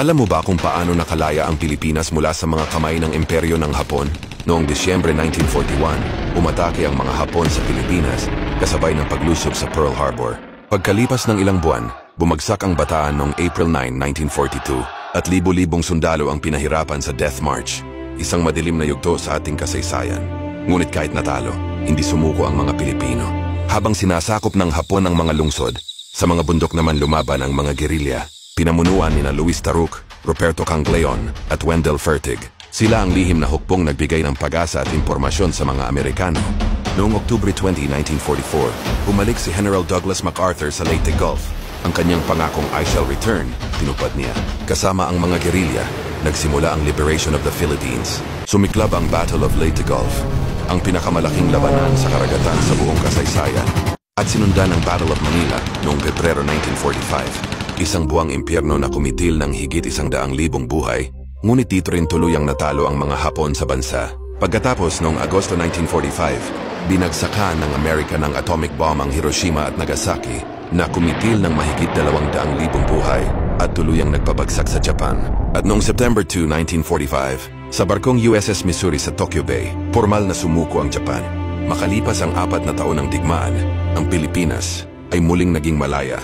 Alam mo ba kung paano nakalaya ang Pilipinas mula sa mga kamay ng imperyo ng Hapon? Noong Disyembre 1941, umatake ang mga Hapon sa Pilipinas kasabay ng paglusob sa Pearl Harbor. Pagkalipas ng ilang buwan, bumagsak ang Bataan noong April 9, 1942 at libo-libong sundalo ang pinahirapan sa Death March, isang madilim na yugto sa ating kasaysayan. Ngunit kahit natalo, hindi sumuko ang mga Pilipino. Habang sinasakop ng Hapon ang mga lungsod, sa mga bundok naman lumaban ang mga gerilya. Pinamunuan ni Luis Taruc, Ruperto Cangleon at Wendell Fertig. Sila ang lihim na hukbong nagbigay ng pag-asa at impormasyon sa mga Amerikano. Noong October 20, 1944, bumalik si General Douglas MacArthur sa Leyte Gulf. Ang kanyang pangakong "I shall return", tinupad niya. Kasama ang mga gerilya, nagsimula ang liberation of the Philippines. Sumiklab ang Battle of Leyte Gulf, ang pinakamalaking labanan sa karagatan sa buong kasaysayan. At sinundan ang Battle of Manila noong Pebrero 1945. Isang buwang impyerno na kumitil ng higit 100,000 buhay, ngunit dito rin tuluyang natalo ang mga Hapon sa bansa. Pagkatapos noong Agosto 1945, binagsakan ng Amerika ng atomic bomb ang Hiroshima at Nagasaki na kumitil ng mahigit 200,000 buhay at tuluyang nagpabagsak sa Japan. At noong September 2, 1945, sa barkong USS Missouri sa Tokyo Bay, formal na sumuko ang Japan. Makalipas ang 4 na taon ng digmaan, ang Pilipinas ay muling naging malaya.